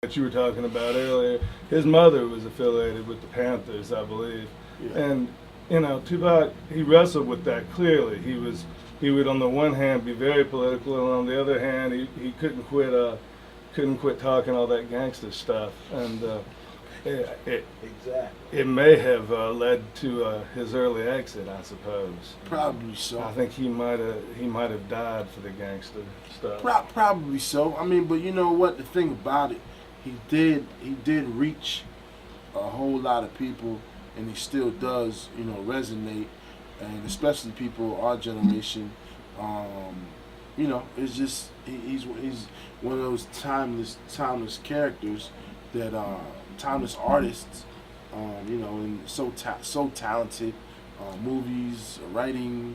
that you were talking about earlier, his mother was affiliated with the Panthers, I believe. Yeah. And, you know, Tupac, he wrestled with that clearly. He would on the one hand be very political, and on the other hand, he couldn't quit talking all that gangster stuff. And it may have led to his early exit, I suppose. Probably so. I think he might have died for the gangster stuff. Probably so. I mean, but you know what? The thing about it, he did reach a whole lot of people, and he still does, you know, resonate, and especially people our generation. You know, it's just he's one of those timeless characters that timeless artists. You know, and so talented. Movies, writing,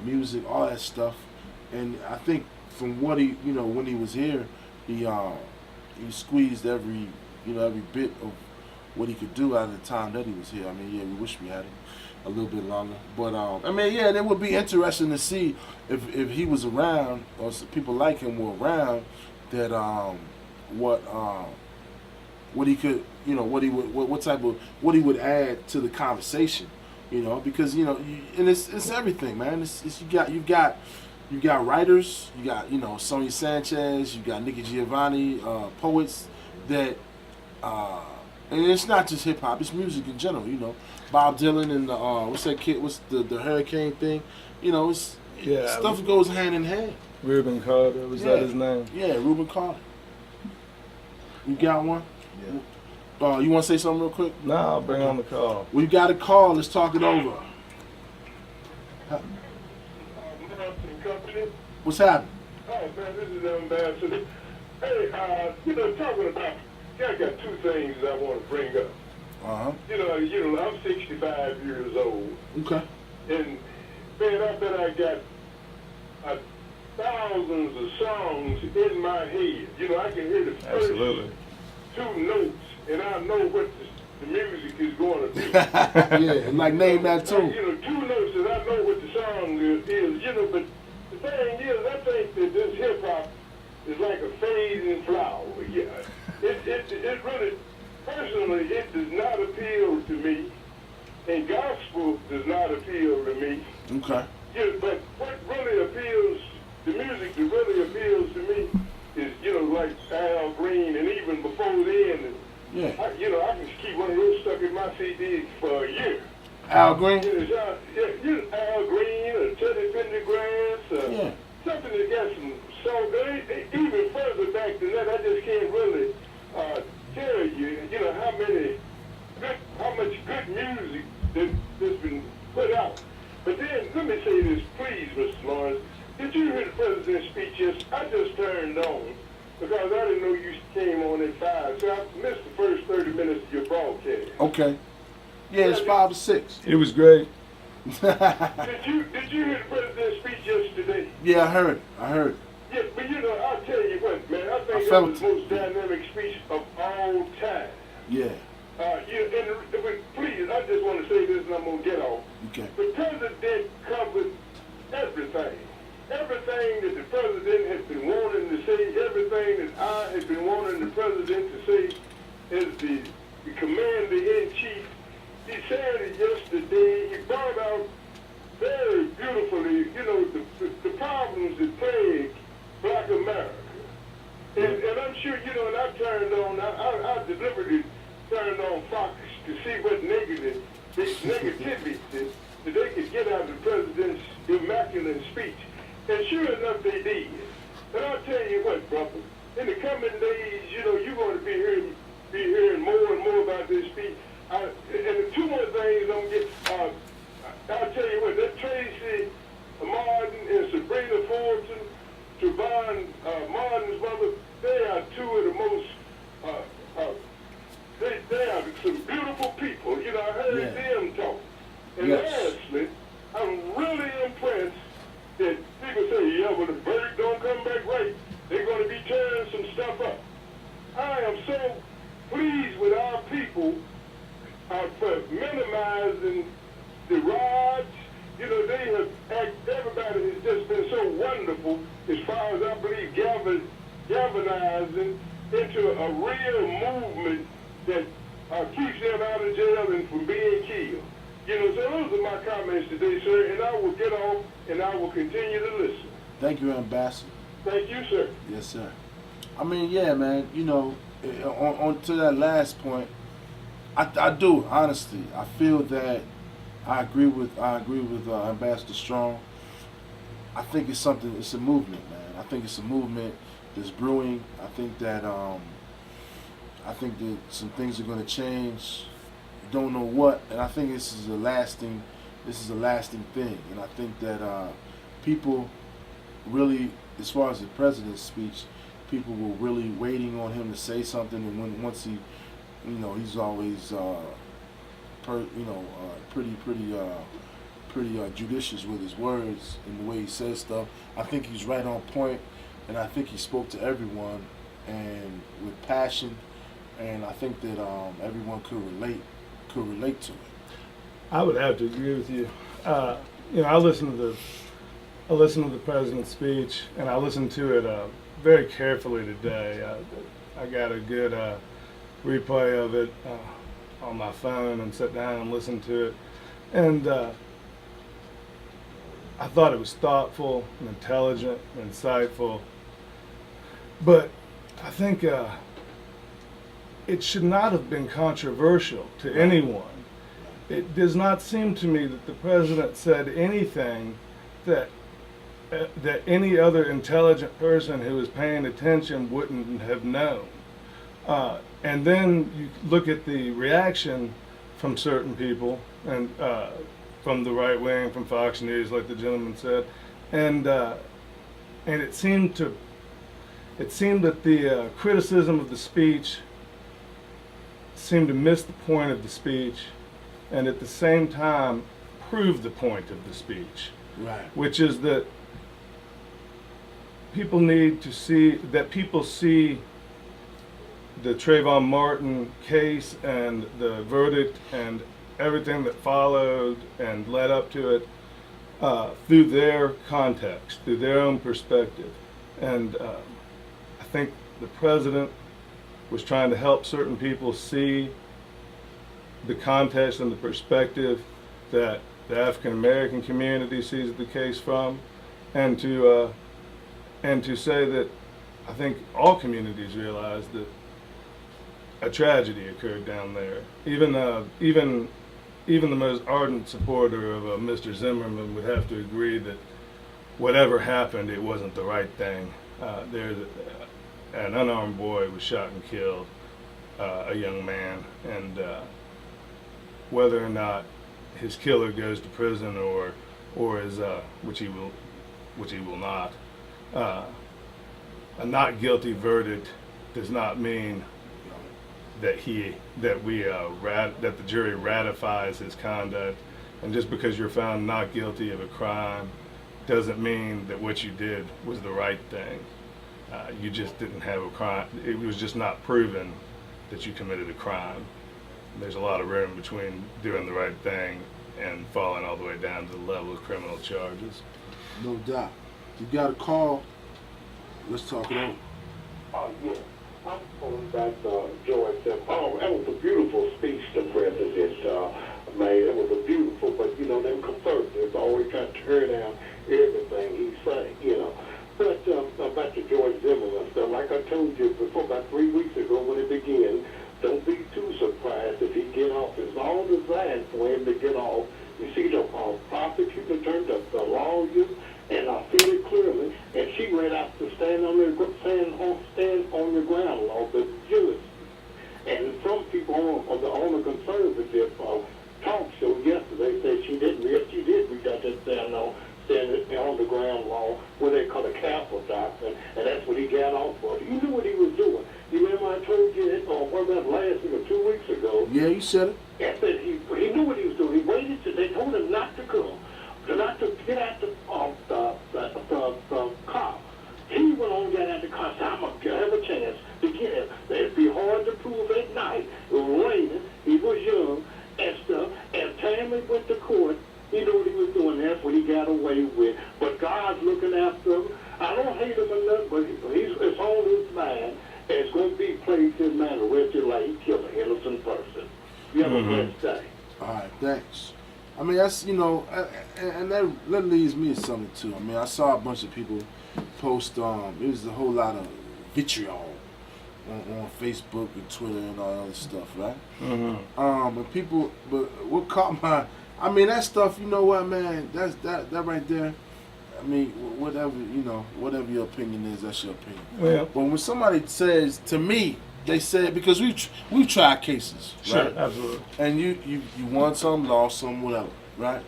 music, all that stuff. And I think from what he, you know, when he was here, he squeezed every bit of what he could do out of the time that he was here. I mean, yeah, we wish we had him a little bit longer. But I mean, yeah, it would be interesting to see if he was around, or people like him were around, that what he could, you know, what he would add to the conversation, you know, because, you know, and it's everything, man. It's you've got writers, you got, you know, Sonia Sanchez, you got Nikki Giovanni, poets that, and it's not just hip hop, it's music in general, you know. Bob Dylan and what's the hurricane thing, you know, stuff goes hand in hand. Reuben Carter, was that his name? Yeah, Reuben Carter. You got one? Yeah. You want to say something real quick? No, I'll bring on the call. We got a call. Let's talk it over. What's happening? Oh man, this is Ambassador. Hey, you know, talking about, I got two things I want to bring up. You know, I'm 65 years old. Okay. And man, I bet I got thousands of songs in my head. You know, I can hear the first two notes, and I know what the music is going to be. Yeah, and like name that too. You know, two notes, and I know what the song is. You know, but the thing is, I think that this hip hop is like a fading flower. Yeah, it really, personally, it does not appeal to me, and gospel does not appeal to me. Okay. Yeah, but what really appeals, the music that really appeals to me is, you know, like Al Green, and even before then, yeah. You know, I can keep one of those stuck in my CD for a year. Al Green? You know, Al Green, or Teddy Pendergrass, something that got some songs. Even further back than that, I just can't really tell you, you know, how much good music that's been put out. But then, let me say this, please, Mr. Lawrence. Did you hear the president's speech yesterday? I just turned on because I didn't know you came on at 5, so I missed the first 30 minutes of your broadcast. Okay. Yeah, it's 5 to 6. It was great. Did you hear the president's speech yesterday? Yeah, I heard it. Yeah, but you know, I'll tell you what, man, I think that was the most dynamic speech of all time. Yeah. Please, I just want to say this and I'm going to get off. Okay. The president covered everything. Everything that the president has been wanting to say, everything that I have been wanting the president to say as the commander-in-chief. He said it yesterday. He brought out very beautifully, you know, the problems that plague Black America. And I'm sure, you know, and I deliberately turned on Fox to see what negativity that they could get out of the president's immaculate speech. And sure enough, they did. And I'll tell you what, brother, in the coming days, you know, you're going to be hearing more and more about this speech. And the two more things I'm get. I'll tell you what, that Tracy Martin and Sabrina Fulton, Trayvon Martin's mother, they are two of the most. They are some beautiful people. You know, I heard them talk. And lastly, I'm really impressed that people say, yeah, well, the verdict don't come back right. They're going to be tearing some stuff up. I am so pleased with our people for minimizing the riots. You know, everybody has just been so wonderful as far as I believe galvanizing into a real movement that keeps them out of jail and from being killed. You know, so those are my comments today, sir, and I will get off and I will continue to listen. Thank you, Ambassador. Thank you, sir. Yes, sir. I mean, yeah, man. You know, on to that last point, I do honestly. I feel that I agree with Ambassador Strong. I think it's something. It's a movement, man. I think it's a movement that's brewing. I think that some things are going to change. Don't know what, and I think this is a lasting thing. And I think that people really, as far as the president's speech, people were really waiting on him to say something. And once he, you know, he's always pretty judicious with his words and the way he says stuff. I think he's right on point, and I think he spoke to everyone and with passion, and I think that everyone could relate to it. I would have to agree with you. You know, I listened to the president's speech, and I listened to it very carefully today. I got a good replay of it on my phone and sat down and listened to it, and I thought it was thoughtful and intelligent and insightful, but I think it should not have been controversial to anyone. It does not seem to me that the president said anything that any other intelligent person who was paying attention wouldn't have known. And then you look at the reaction from certain people, and from the right wing, from Fox News, like the gentleman said, and it seemed that the criticism of the speech seemed to miss the point of the speech, and at the same time prove the point of the speech, Right. which is that people need to see the Trayvon Martin case and the verdict and everything that followed and led up to it through their context, through their own perspective. And I think the president was trying to help certain people see the context and the perspective that the African American community sees the case from, and to say that I think all communities realize that a tragedy occurred down there. Even the most ardent supporter of Mr. Zimmerman would have to agree that whatever happened, it wasn't the right thing. An unarmed boy was shot and killed, a young man, and whether or not his killer goes to prison or is which he will not. A not guilty verdict does not mean that the jury ratifies his conduct, and just because you're found not guilty of a crime doesn't mean that what you did was the right thing. You just didn't have a crime. It was just not proven that you committed a crime. There's a lot of room between doing the right thing and falling all the way down to the level of criminal charges. No doubt. You got a call. Let's talk it over. Oh, yeah. I'm calling back George. Oh, that was a beautiful speech the president made. It was a beautiful, but you know, them conservatives always try to tear down everything he say, you know. But back to George Zimmerman stuff, like I told you before, about 3 weeks ago when it began, don't be too surprised if he get off. It's all designed for him to get off. You see the prosecutor turned up the lawyer, and I feel it clearly, and she ran out to stand on the ground law, the judge. And some people on the conservative talk show yesterday said she did reach out to stand on the ground law, what they call a capital doctrine, and that's what he got off for. He knew what he was doing. You remember I told you what about last week or 2 weeks ago? Yeah, you said it. I said he knew what he was doing. He waited till they told him not to come, not to get out the car. He went on and got out the car and said, I'm going to have a chance to get him. It'd be hard to prove at night. It was raining. He was young and stuff. And time he went to court, he knew what he was doing. That's what he got away with. But God's looking after him. I don't hate him or nothing, but it's on his mind. And it's going to be arrest you like he killed an innocent person. You have a blessed day. All right, thanks. I mean, that's, you know, and that leads me to something too. I mean, I saw a bunch of people post, it was a whole lot of vitriol on Facebook and Twitter and all that other stuff, right? And people, but what caught my, I mean, that stuff, you know what, man, that right there, I mean, whatever, you know, whatever your opinion is, that's your opinion. Well, But when somebody says, to me, they said, because we've tried cases, sure, right? absolutely. And you won some, lost some, whatever, right?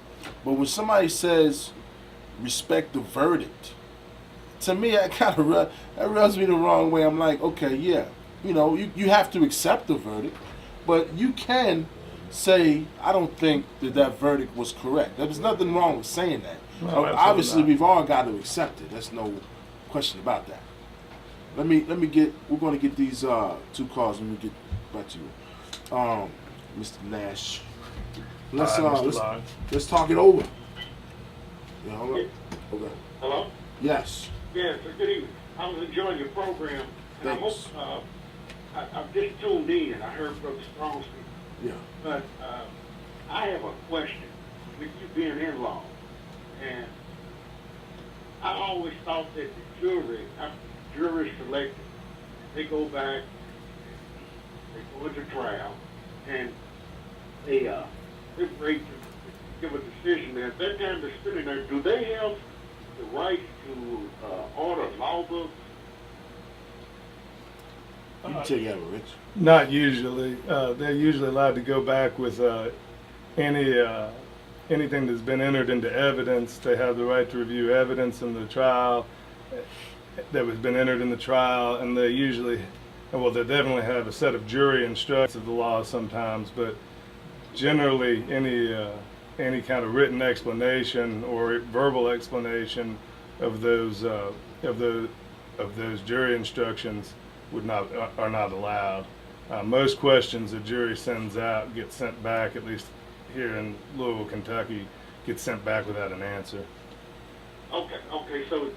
But when somebody says respect the verdict, to me that kind of that rubs me the wrong way. I'm like, okay, yeah, you know, you have to accept the verdict, but you can say I don't think that verdict was correct. There's nothing wrong with saying that. No, Obviously, not. we've all got to accept it. There's no question about that. Let me get. We're going to get these two calls and we get back to you, Mr. Nash. Let's talk it over. Yeah, hold on. Okay. Hello? Yes. Yes, good evening. I was enjoying your program, and Thanks. I've just tuned in. I heard Brother Strong speak. Yeah. But I have a question with you being in law. And I always thought that the jury, after the jury is selected, they go back, they go into trial, and they break to give a decision. And at that time they're sitting there, do they have the right to order law books? You can take that, Rich. Not usually. They're usually allowed to go back with anything that's been entered into evidence. They have the right to review evidence in the trial that has been entered in the trial, and they usually, well, they definitely have a set of jury instructions of the law sometimes, but generally any kind of written explanation or verbal explanation of those jury instructions are not allowed. Most questions the jury sends out get sent back, at least here in Louisville, Kentucky, get sent back without an answer. Okay, so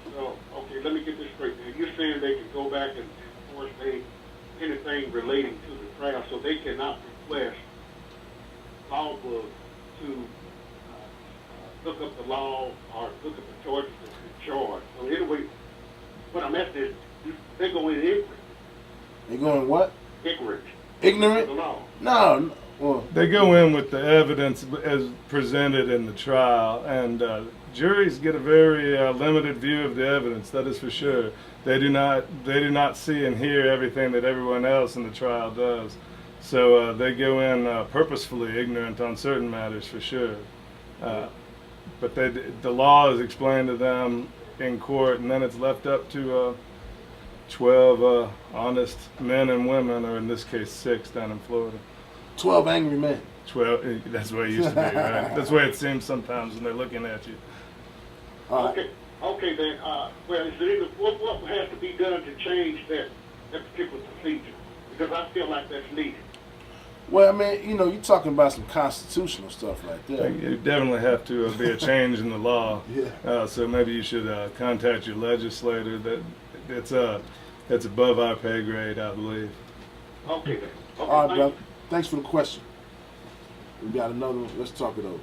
let me get this straight. Now, you're saying they can go back and enforce anything relating to the trial, so they cannot request law books to look up the law or look up the charges that's been charged. So anyway, what I'm asking is, they go in ignorant. They going what? Ignorant. Ignorant? The law. No. Well, They go in with the evidence as presented in the trial, and juries get a very limited view of the evidence. That is for sure. They do not see and hear everything that everyone else in the trial does. So they go in purposefully ignorant on certain matters, for sure. But the law is explained to them in court, and then it's left up to 12 honest men and women, or in this case 6 down in Florida. 12 angry men. 12, that's the way it used to be, right? That's the way it seems sometimes when they're looking at you. Okay then, well, is there what has to be done to change that particular procedure? Because I feel like that's needed. Well, I mean, you know, you're talking about some constitutional stuff right there. You definitely have to be a change in the law. Yeah. So maybe you should contact your legislator. That's above our pay grade, I believe. Okay then. Okay, All right, brother. Thanks for the question. We got another one. Let's talk it over.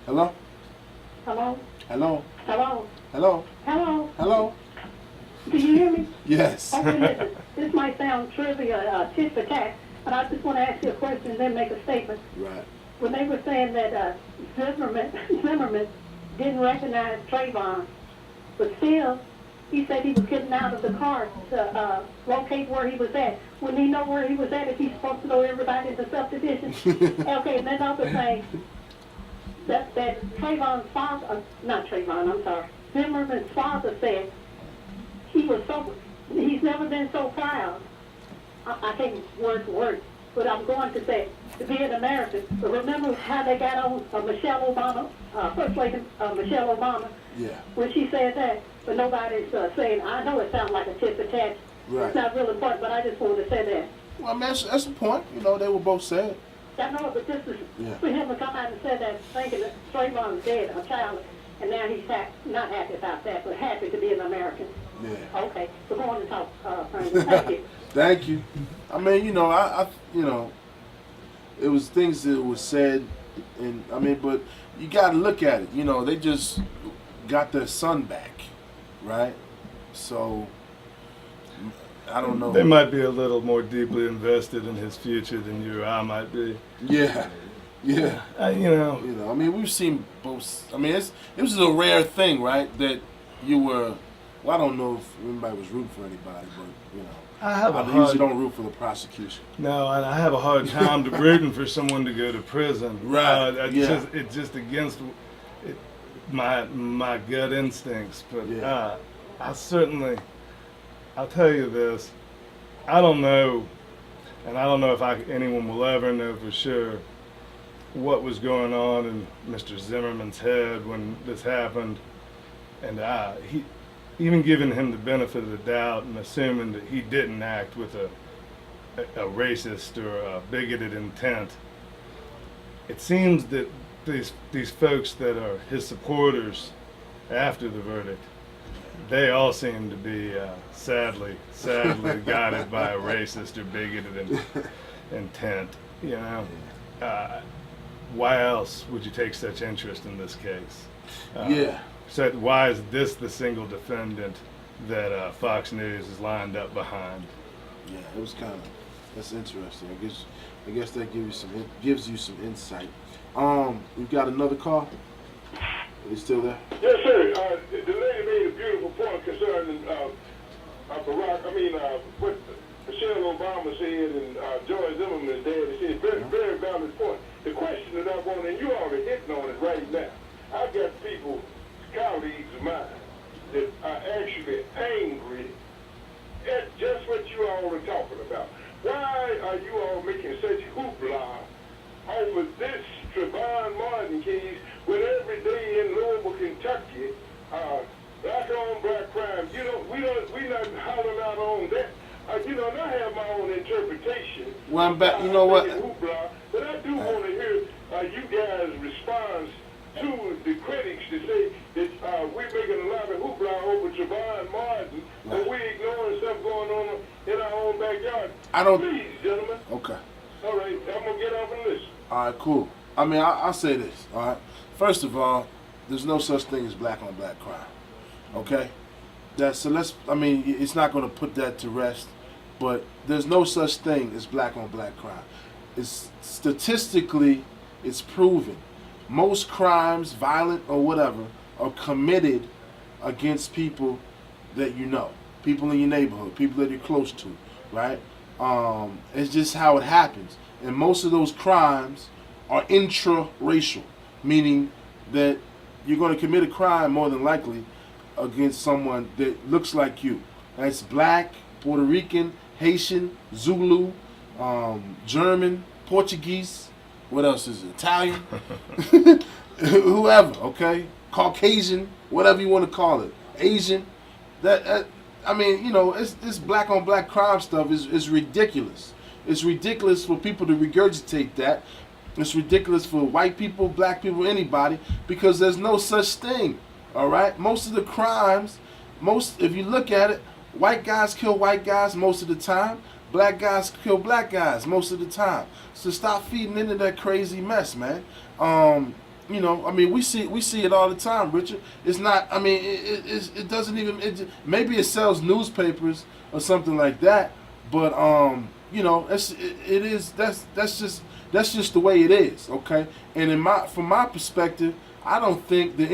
Hello? Hello? Hello? Hello? Hello? Hello? Hello? Can you hear me? Yes. Okay, listen. This might sound trivial, tit for tat, but I just want to ask you a question and then make a statement. Right. When they were saying that Zimmerman didn't recognize Trayvon, but still, he said he was getting out of the car to locate where he was at. Wouldn't he know where he was at if he's supposed to know everybody in the subdivision? Okay, and then another thing, that Trayvon's father, not Trayvon, I'm sorry, Zimmerman's father said he's never been so proud. I can't word for word, but I'm going to say, to be an American. But remember how they got on Michelle Obama, First Lady Michelle Obama, Yeah. when she said that, but nobody's saying, I know it sounds like a tit for tat. Right. It's not real important, but I just wanted to say that. Well, I mean, that's the point. You know, they were both sad. I know, but this is Yeah. for him to come out and say that, thinking that Trayvon's dead, a child, and now he's not happy about that, but happy to be an American. Yeah. Okay, so go on and talk, Frank. Thank you. Thank you. I mean, you know, you know, it was things that was said, and I mean, but you got to look at it. You know, they just got their son back, right? So I don't know. They might be a little more deeply invested in his future than you or I might be. Yeah, yeah. You know. You know, I mean, we've seen both. I mean, it was a rare thing, right? That you were. Well, I don't know if anybody was rooting for anybody, but you know, I usually don't root for the prosecution. No, and I have a hard time rooting for someone to go to prison. Right. It's just against my gut instincts. But Yeah. I'll tell you this. I don't know, and I don't know if anyone will ever know for sure what was going on in Mr. Zimmerman's head when this happened. And even giving him the benefit of the doubt and assuming that he didn't act with a racist or a bigoted intent, it seems that these folks that are his supporters after the verdict, they all seem to be sadly guided by a racist or bigoted intent. You know, why else would you take such interest in this case? Yeah. So why is this the single defendant that Fox News is lined up behind? Yeah, it was that's interesting. I guess that gives you some insight. We've got another call. Are you still there? Yes, sir. The lady made a beautiful point concerning Barack. I mean, what Michelle Obama said and George Zimmerman's dad. He said very, very valid point. The question that I want, and you already hitting on it right now. I've got people, colleagues of mine, that are actually angry at just what you all are talking about. Why are you all making such hoopla over this Trayvon Martin case when every day in Louisville, Kentucky, black on black crime, you know, we not hollering out on that. You know, and I have my own interpretation. Well, I'm back. You know what? Hoopla, but I do want to hear you guys' response to the critics to say that we're making a lot of hoopla over Trayvon Martin, but we're ignoring stuff going on in our own backyard. Please, gentlemen. Okay. All right, I'm going to get off and listen. All right, cool. I mean, I'll say this, all right? First of all, there's no such thing as black on black crime, okay? I mean, it's not going to put that to rest, but there's no such thing as black on black crime. Statistically, it's proven. Most crimes, violent or whatever, are committed against people that you know, people in your neighborhood, people that you're close to, right? It's just how it happens. And most of those crimes are intra-racial, meaning that you're going to commit a crime more than likely against someone that looks like you. That's black, Puerto Rican, Haitian, Zulu, German, Portuguese, what else is it? Italian? Whoever, okay? Caucasian, whatever you want to call it. Asian. I mean, you know, this black on black crime stuff is ridiculous. It's ridiculous for people to regurgitate that. It's ridiculous for white people, black people, anybody, because there's no such thing. All right? Most of the crimes, if you look at it, white guys kill white guys most of the time. Black guys kill black guys most of the time. So stop feeding into that crazy mess, man. You know, I mean, we see it all the time, Richard. It's not. I mean, it doesn't even. Maybe it sells newspapers or something like that, but you know, that's just the way it is, okay? And from my perspective, I don't think that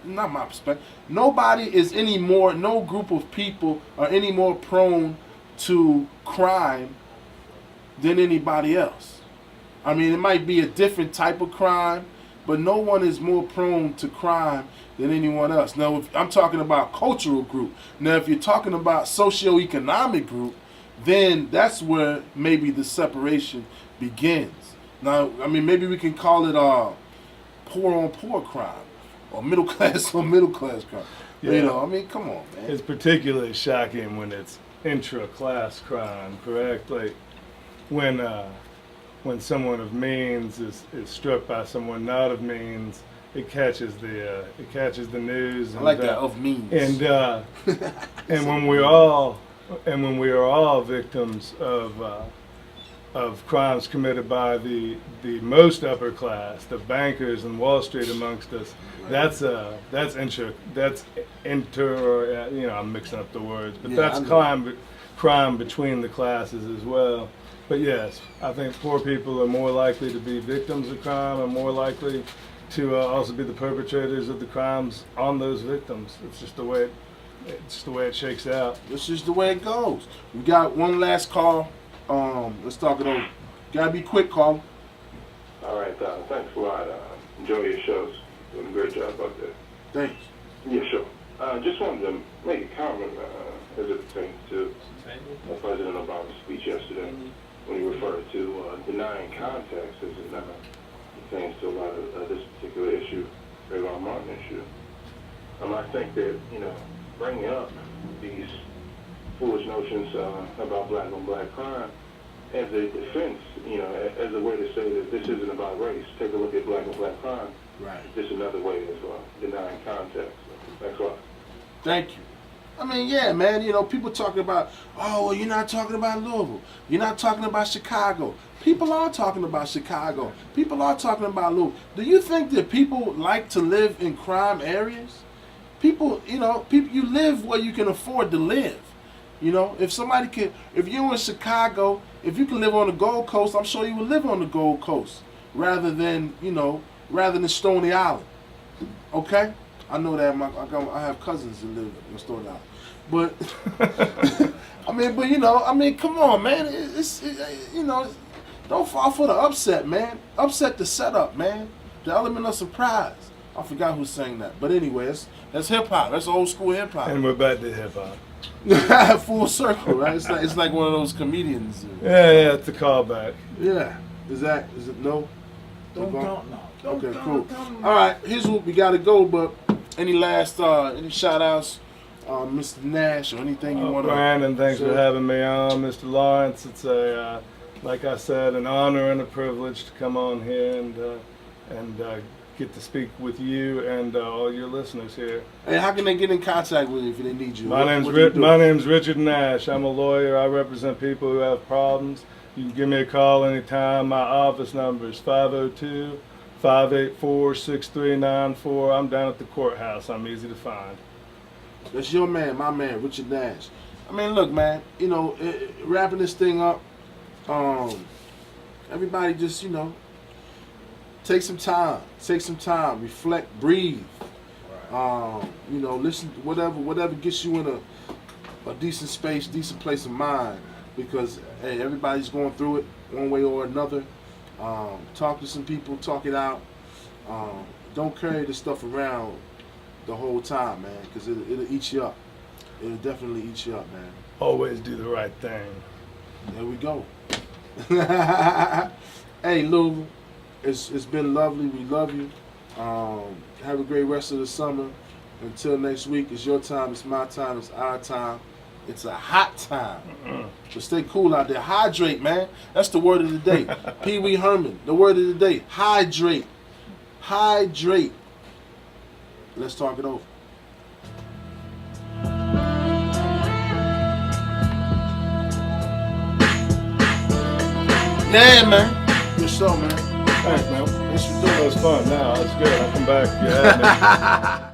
not my perspective. Nobody is no group of people are any more prone to crime than anybody else. I mean, it might be a different type of crime, but no one is more prone to crime than anyone else. Now, if I'm talking about cultural group. Now, if you're talking about socioeconomic group, then that's where maybe the separation begins. Now, I mean, maybe we can call it poor on poor crime or middle class on middle class crime. Yeah. You know, I mean, come on, man. It's particularly shocking when it's intra-class crime, correct? Like when someone of means is struck by someone not of means, it catches the news. I like that, of means. And when when we are all victims of crimes committed by the most upper class, the bankers and Wall Street amongst us, that's I'm mixing up the words, but that's crime between the classes as well. But yes, I think poor people are more likely to be victims of crime and more likely to also be the perpetrators of the crimes on those victims. It's just the way it shakes out. This is the way it goes. We got one last call. Let's talk it over. Gotta be quick, call. All right, thanks a lot. Enjoy your shows. Doing a great job out there. Thanks. Yeah, sure. Just wanted to make a comment as it pertains to President Obama's speech yesterday when he referred to denying context as it pertains to a lot of this particular issue, Trayvon Martin issue. I think that, bringing up these foolish notions about black on black crime as a defense, as a way to say that this isn't about race. Take a look at black on black crime. Right. Just another way of denying context. Thanks a lot. Thank you. I mean, yeah, man, people talking about, oh, well, you're not talking about Louisville. You're not talking about Chicago. People are talking about Chicago. People are talking about Louisville. Do you think that people like to live in crime areas? People, you live where you can afford to live. If you're in Chicago, if you can live on the Gold Coast, I'm sure you would live on the Gold Coast rather than Stony Island. Okay? I know that I have cousins that live in Stony Island. But, come on, man. Don't fall for the upset, man. Upset the setup, man. The element of surprise. I forgot who sang that. But anyways, that's hip-hop. That's old school hip-hop. And we're back to hip-hop. Full circle, right? It's like one of those comedians. Yeah, it's a callback. Yeah. Is it no? Don't no. Okay, cool. All right, here's what we got to go, but any last, any shout-outs, Mr. Nash, or anything you want to Brandon, thanks for having me on. Mr. Lawrence, it's like I said, an honor and a privilege to come on here and get to speak with you and all your listeners here. Hey, how can they get in contact with you if they need you? My name's Richard Nash. I'm a lawyer. I represent people who have problems. You can give me a call anytime. My office number is 502-584-6394. I'm down at the courthouse. I'm easy to find. That's your man, my man, Richard Nash. I mean, look, man, wrapping this thing up, everybody just, take some time, reflect, breathe. Listen, whatever gets you in a decent space, decent place of mind, because hey, everybody's going through it one way or another. Talk to some people, talk it out. Don't carry this stuff around the whole time, man, because it'll eat you up. It'll definitely eat you up, man. Always do the right thing. There we go. Hey, Louisville, it's been lovely. We love you. Have a great rest of the summer. Until next week, it's your time, it's my time, it's our time. It's a hot time. But stay cool out there. Hydrate, man. That's the word of the day. Pee Wee Herman, the word of the day. Hydrate. Hydrate. Let's talk it over. Yeah, man. Good show, man. Thanks, man. Thanks for doing That was fun. Now it's good. I'll come back. Yeah.